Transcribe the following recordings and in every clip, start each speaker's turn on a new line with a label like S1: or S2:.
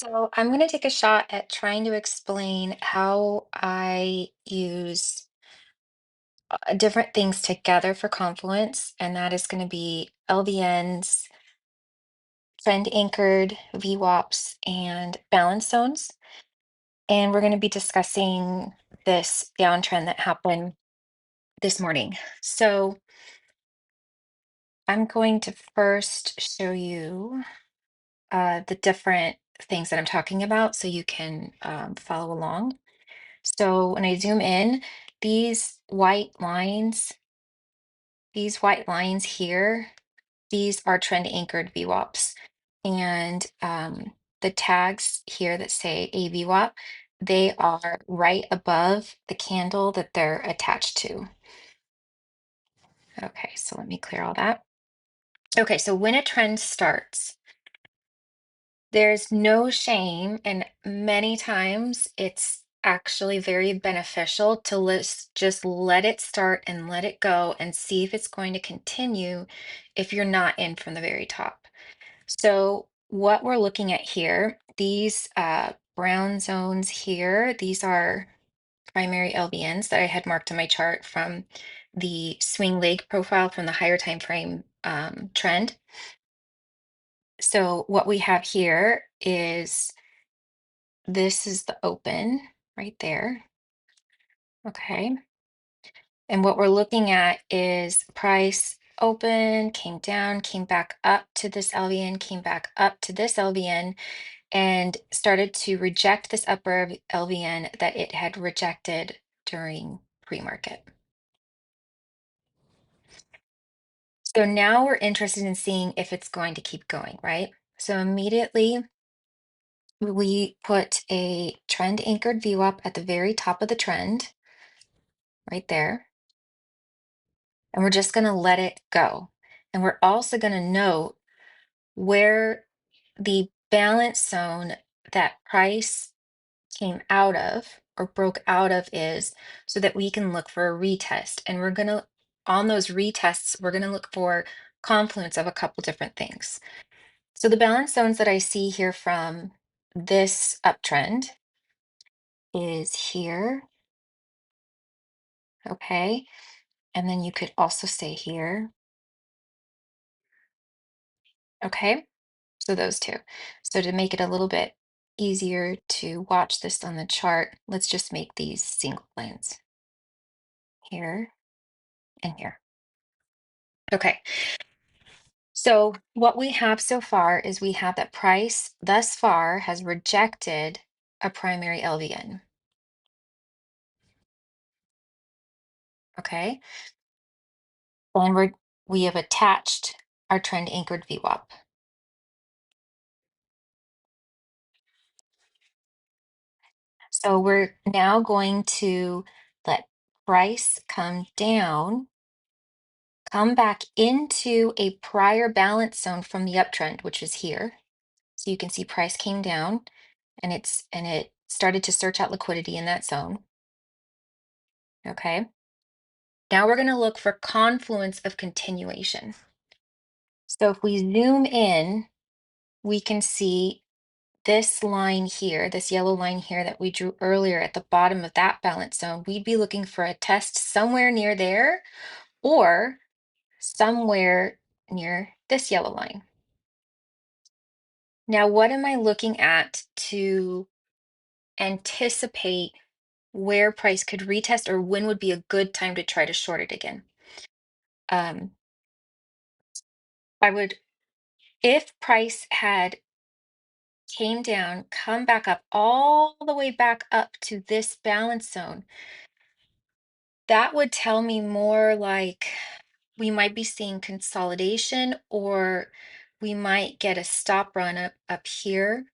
S1: So I'm going to take a shot at trying to explain how I use different things together for Confluence, and that is going to be LVNs, trend anchored VWAPs, and balance zones. And we're going to be discussing this downtrend that happened this morning. So I'm going to first show you the different things that I'm talking about so you can follow along. So when I zoom in, these white lines, these white lines here, these are trend anchored VWAPs. And the tags here that say a VWAP, they are right above the candle that they're attached to. Okay, so let me clear all that. Okay, so when a trend starts, there's no shame, and many times it's actually very beneficial to just let it start and let it go and see if it's going to continue if you're not in from the very top. So, what we're looking at here, these brown zones here, these are primary LVNs that I had marked on my chart from the swing leg profile from the higher time frame trend. So, what we have here is this is the open right there. Okay. And what we're looking at is price open, came down, came back up to this LVN, came back up to this LVN, and started to reject this upper LVN that it had rejected during pre-market. So now we're interested in seeing if it's going to keep going, right? So immediately we put a trend anchored VWAP at the very top of the trend right there. And we're just going to let it go. And we're also going to note where the balance zone that price came out of or broke out of is so that we can look for a retest. And we're going to, on those retests, we're going to look for confluence of a couple different things. So the balance zones that I see here from this uptrend is here. Okay. And then you could also say here. Okay. So those two. So to make it a little bit easier to watch this on the chart, let's just make these single lines here and here. Okay. So what we have so far is we have that price thus far has rejected a primary LVN. Okay. And we have attached our trend anchored VWAP. So we're now going to let price come down, come back into a prior balance zone from the uptrend, which is here. So you can see price came down and it started to search out liquidity in that zone. Okay. Now we're going to look for confluence of continuation. So if we zoom in, we can see this line here, this yellow line here that we drew earlier at the bottom of that balance zone. We'd be looking for a test somewhere near there or somewhere near this yellow line. Now, what am I looking at to anticipate where price could retest or when would be a good time to try to short it again? Um, I would, if price had came down, come back up all the way back up to this balance zone, that would tell me more like we might be seeing consolidation or we might get a stop run up here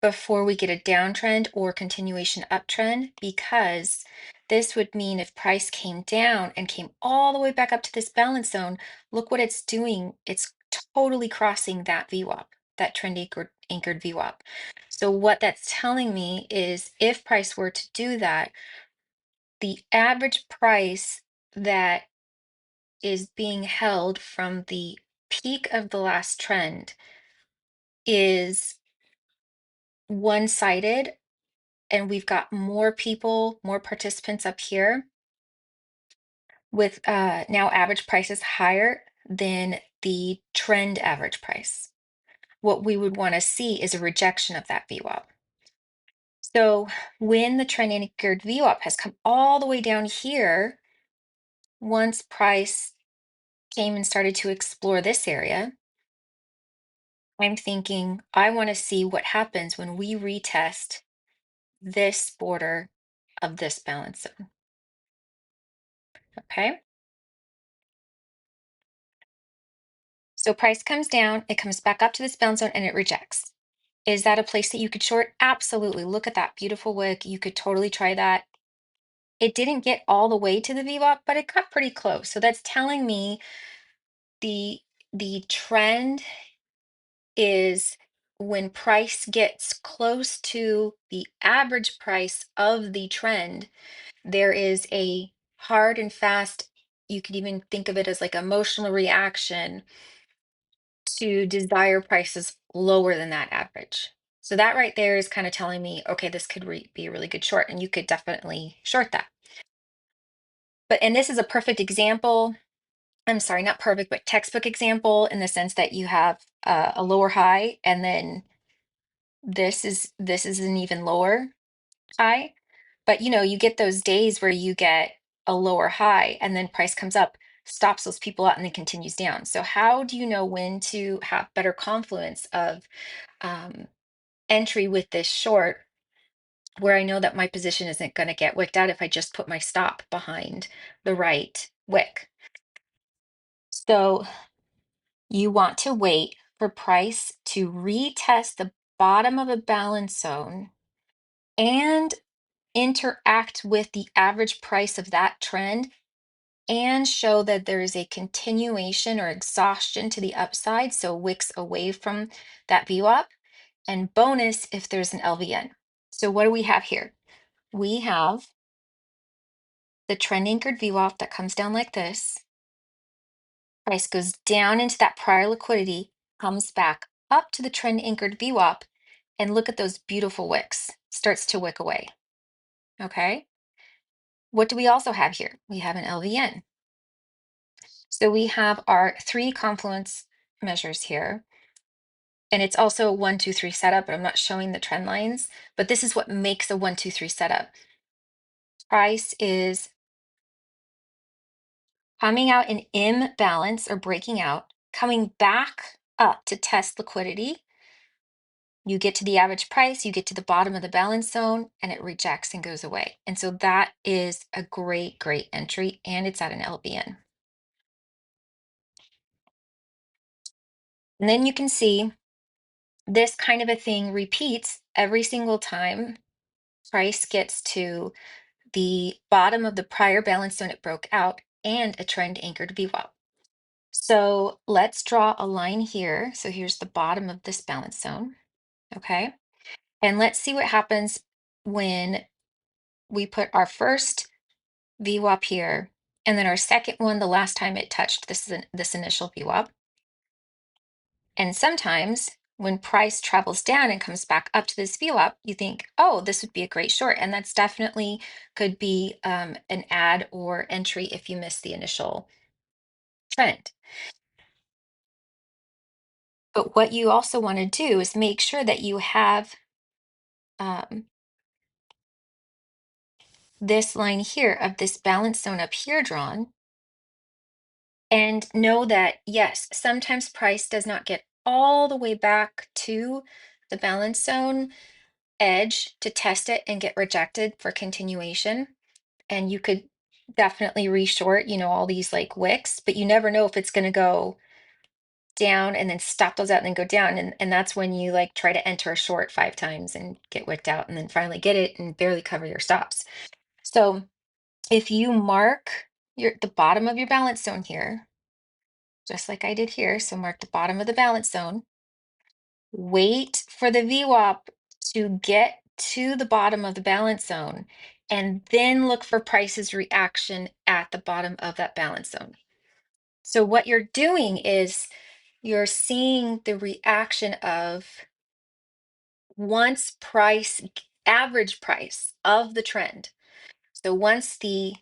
S1: before we get a downtrend or continuation uptrend, because this would mean if price came down and came all the way back up to this balance zone, look what it's doing. It's totally crossing that VWAP, that trend anchored VWAP. So what that's telling me is if price were to do that, the average price that is being held from the peak of the last trend is one-sided and we've got more people, more participants up here with now average prices higher than the trend average price. What we would want to see is a rejection of that VWAP. So when the trend anchored VWAP has come all the way down here, once price came and started to explore this area, I'm thinking I want to see what happens when we retest this border of this balance zone. Okay. So price comes down, it comes back up to this balance zone and it rejects. Is that a place that you could short? Absolutely. Look at that beautiful wick. You could totally try that. It didn't get all the way to the VWAP, but it got pretty close. So that's telling me the the trend is when price gets close to the average price of the trend, there is a hard and fast, you could even think of it as like emotional reaction to desire prices lower than that average. So that right there is kind of telling me, okay, this could be a really good short, and you could definitely short that. But and this is a perfect example. I'm sorry, not perfect, but textbook example in the sense that you have a lower high, and then this is an even lower high. But you get those days where you get a lower high, and then price comes up, stops those people out, and then continues down. So how do you know when to have better confluence of um, entry with this short, where I know that my position isn't going to get wicked out if I just put my stop behind the right wick? So you want to wait for price to retest the bottom of a balance zone and interact with the average price of that trend and show that there is a continuation or exhaustion to the upside, so wicks away from that VWAP, and bonus if there's an LVN. So what do we have here? We have the trend anchored VWAP that comes down like this. Price goes down into that prior liquidity, comes back up to the trend anchored VWAP, and look at those beautiful wicks. Starts to wick away. Okay. What do we also have here? We have an LVN. So we have our three confluence measures here. And it's also a 1, 2, 3 setup, but I'm not showing the trend lines. But this is what makes a 1, 2, 3 setup. Price is coming out in imbalance or breaking out, coming back up to test liquidity. You get to the average price, you get to the bottom of the balance zone, and it rejects and goes away. And so that is a great, great entry, and it's at an LBN. And then you can see this kind of a thing repeats every single time price gets to the bottom of the prior balance zone it broke out and a trend anchored VWAP. So let's draw a line here. So here's the bottom of this balance zone. Okay. And let's see what happens when we put our first VWAP here and then our second one the last time it touched this initial VWAP. And sometimes when price travels down and comes back up to this VWAP, you think, oh, this would be a great short. And that's definitely could be an add or entry if you miss the initial trend. But what you also want to do is make sure that you have um, this line here of this balance zone up here drawn, and know that, yes, sometimes price does not get all the way back to the balance zone edge to test it and get rejected for continuation. And you could definitely reshort, all these like wicks, but you never know if it's going to go down and then stop those out and then go down. And that's when you like try to enter a short 5 times and get wicked out and then finally get it and barely cover your stops. So if you mark the bottom of your balance zone here, just like I did here, so mark the bottom of the balance zone, wait for the VWAP to get to the bottom of the balance zone, and then look for price's reaction at the bottom of that balance zone. So what you're doing is you're seeing the reaction of once average price of the trend. So once the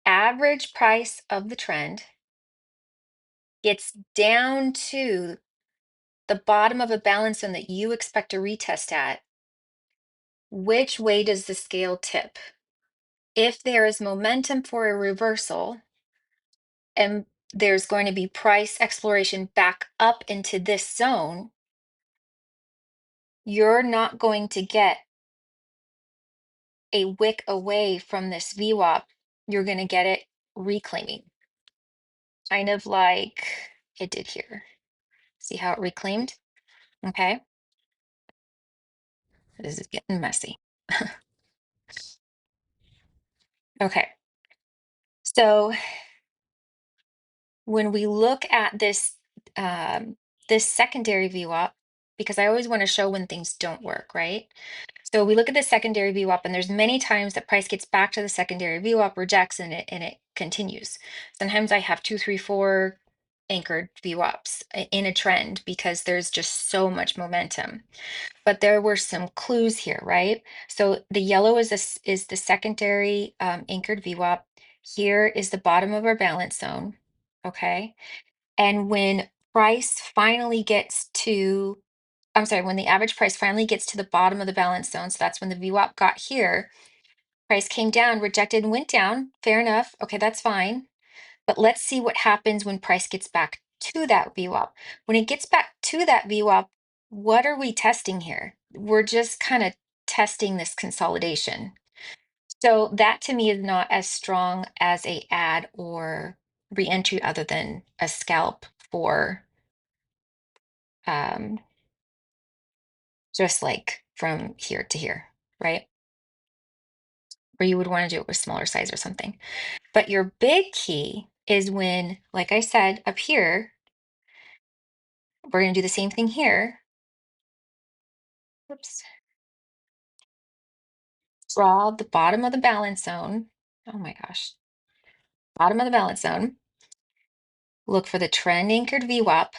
S1: average price of the trend gets down to the bottom of a balance zone that you expect a retest at, which way does the scale tip? If there is momentum for a reversal and there's going to be price exploration back up into this zone, you're not going to get a wick away from this VWAP. You're going to get it reclaiming, kind of like it did here. See how it reclaimed? Okay, this is getting messy. Okay, so when we look at this secondary VWAP, because I always want to show when things don't work, right? So we look at the secondary VWAP, and there's many times that price gets back to the secondary VWAP, rejects, and it continues. Sometimes I have 2, 3, 4 anchored VWAPs in a trend because there's just so much momentum. But there were some clues here, right? So the yellow is the secondary anchored VWAP. Here is the bottom of our balance zone, okay? And when price finally gets to, I'm sorry, when the average price finally gets to the bottom of the balance zone, so that's when the VWAP got here, price came down, rejected and went down. Fair enough. Okay, that's fine. But let's see what happens when price gets back to that VWAP. When it gets back to that VWAP, what are we testing here? We're just kind of testing this consolidation. So that to me is not as strong as a add or reentry other than a scalp for um, just like from here to here, right? Or you would want to do it with smaller size or something. But your big key is when, like I said, up here, we're going to do the same thing here. Oops. Draw the bottom of the balance zone. Oh my gosh. Bottom of the balance zone. Look for the trend anchored VWAP.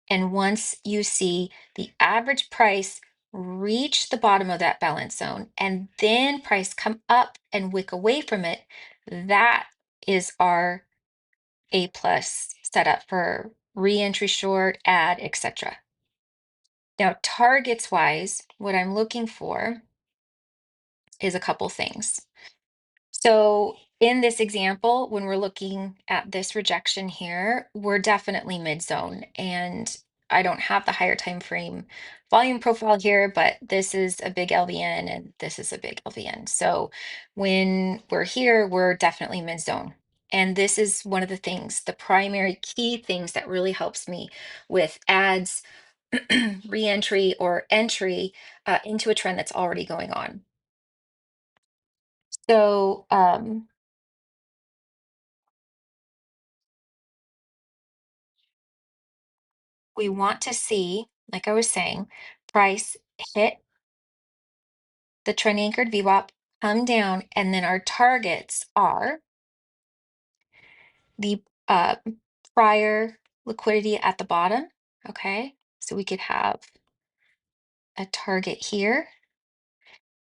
S1: And once you see the average price reach the bottom of that balance zone and then price come up and wick away from it, that is our A plus setup for reentry short, add, etc. Now, targets wise, what I'm looking for is a couple things. So in this example, when we're looking at this rejection here, we're definitely mid-zone, and I don't have the higher time frame volume profile here, but this is a big LVN and this is a big LVN. So when we're here, we're definitely mid-zone. And this is one of the things, the primary key things that really helps me with ads, reentry, or entry into a trend that's already going on. So we want to see, like I was saying, price hit the trend anchored VWAP, come down, and then our targets are the prior liquidity at the bottom. Okay, so we could have a target here.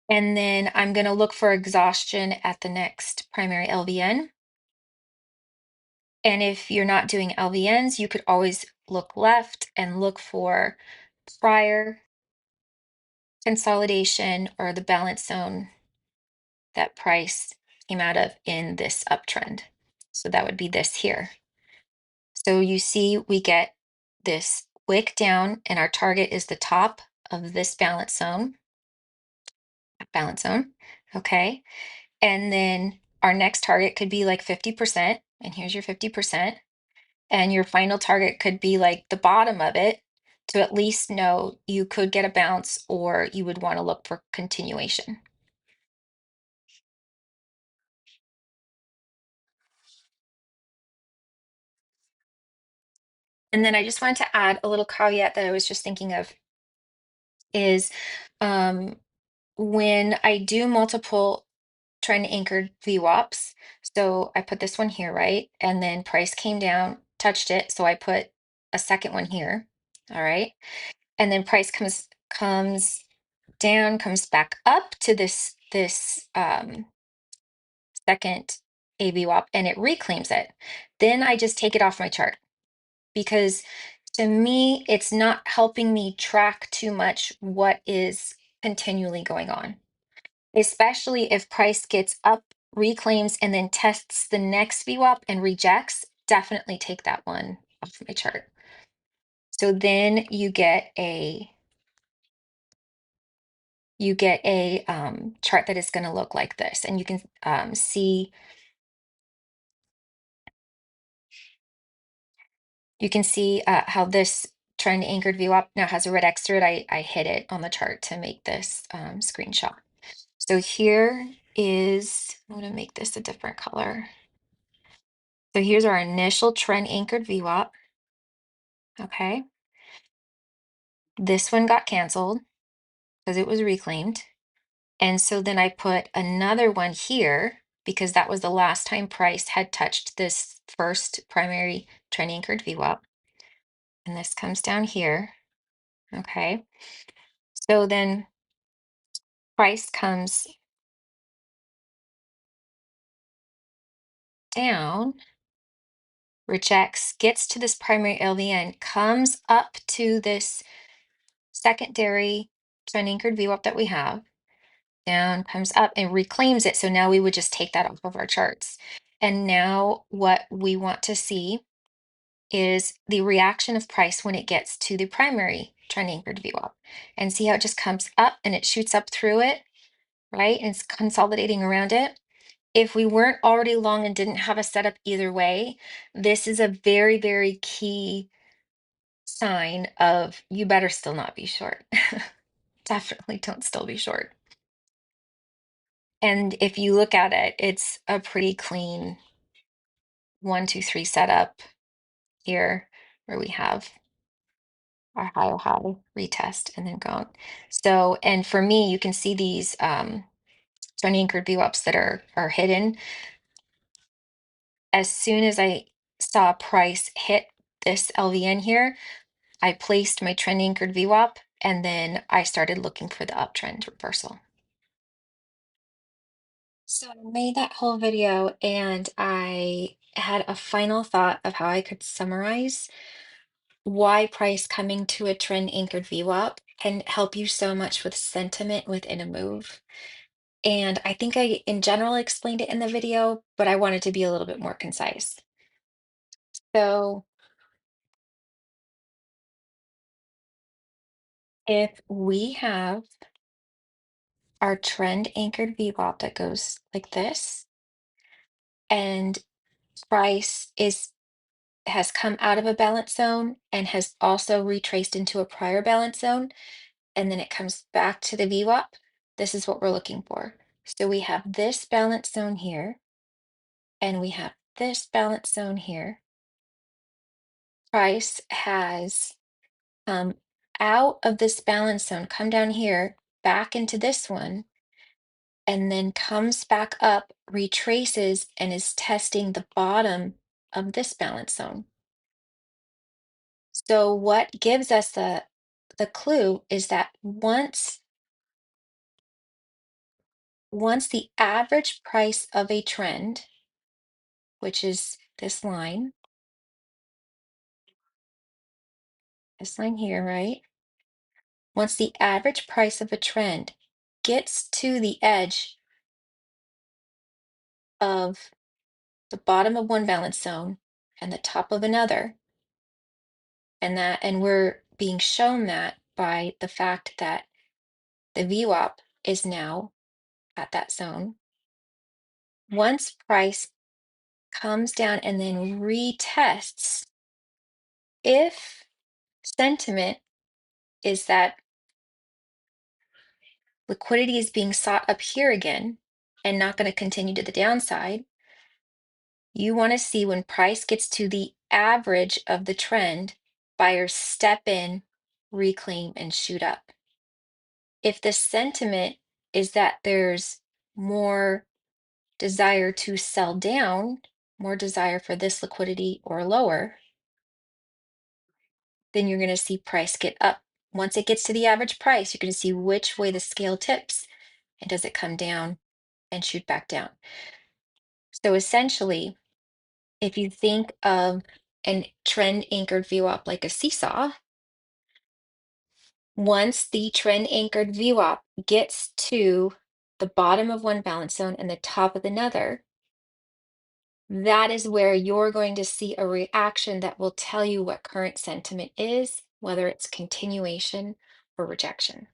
S1: And then I'm going to look for exhaustion at the next primary LVN. And if you're not doing LVNs, you could always look left and look for prior consolidation or the balance zone that price came out of in this uptrend. So that would be this here. So you see we get this wick down and our target is the top of this balance zone. Okay. And then our next target could be like 50%. And here's your 50%. And your final target could be like the bottom of it to at least know you could get a bounce or you would want to look for continuation. And then I just wanted to add a little caveat that I was just thinking of is um, when I do multiple trend anchored VWAPs, so I put this one here, right? And then price came down, touched it. So I put a second one here. All right. And then price comes comes down, comes back up to this second AVWAP, and it reclaims it. Then I just take it off my chart because to me, it's not helping me track too much what is continually going on, especially if price gets up, reclaims, and then tests the next VWAP and rejects. Definitely take that one off my chart. So then you get a chart that is going to look like this, and you can see how this trend anchored VWAP now has a red X through it. I hit it on the chart to make this screenshot. So here is, I'm going to make this a different color. So here's our initial trend anchored VWAP. Okay. This one got canceled because it was reclaimed. And so then I put another one here because that was the last time price had touched this first primary trend anchored VWAP. And this comes down here. Okay. So then price comes down, rejects, gets to this primary LVN, comes up to this secondary trend anchored VWAP that we have, down, comes up and reclaims it. So now we would just take that off of our charts. And now what we want to see is the reaction of price when it gets to the primary trend anchored VWAP, and see how it just comes up and it shoots up through it, right? And it's consolidating around it. If we weren't already long and didn't have a setup either way, this is a very, very key sign of you better still not be short. Definitely don't still be short. And if you look at it, it's a pretty clean 1, 2, 3 setup here where we have our high retest and then go. So, and for me, you can see these trend anchored VWAPs that are hidden. As soon as I saw price hit this LVN here, I placed my trend anchored VWAP and then I started looking for the uptrend reversal. So I made that whole video and I had a final thought of how I could summarize why price coming to a trend anchored VWAP can help you so much with sentiment within a move. And I think I, in general, explained it in the video, but I wanted to be a little bit more concise. So if we have our trend anchored VWAP that goes like this, and price has come out of a balance zone and has also retraced into a prior balance zone, and then it comes back to the VWAP, this is what we're looking for. So we have this balance zone here, and we have this balance zone here. Price has come out of this balance zone, come down here, back into this one, and then comes back up, retraces, and is testing the bottom of this balance zone. So what gives us the clue is that once the average price of a trend, which is this line here, right? Once the average price of a trend gets to the edge of the bottom of one balance zone and the top of another, and we're being shown that by the fact that the VWAP is now at that zone. Once price comes down and then retests, if sentiment is that liquidity is being sought up here again and not going to continue to the downside, you want to see when price gets to the average of the trend, buyers step in, reclaim, and shoot up. If the sentiment is that there's more desire to sell down, more desire for this liquidity or lower, then you're going to see price get up Once it gets to the average price, you're going to see which way the scale tips and does it come down and shoot back down. So essentially, if you think of an trend anchored VWAP like a seesaw, once the trend anchored VWAP gets to the bottom of one balance zone and the top of another, that is where you're going to see a reaction that will tell you what current sentiment is, whether it's continuation or rejection.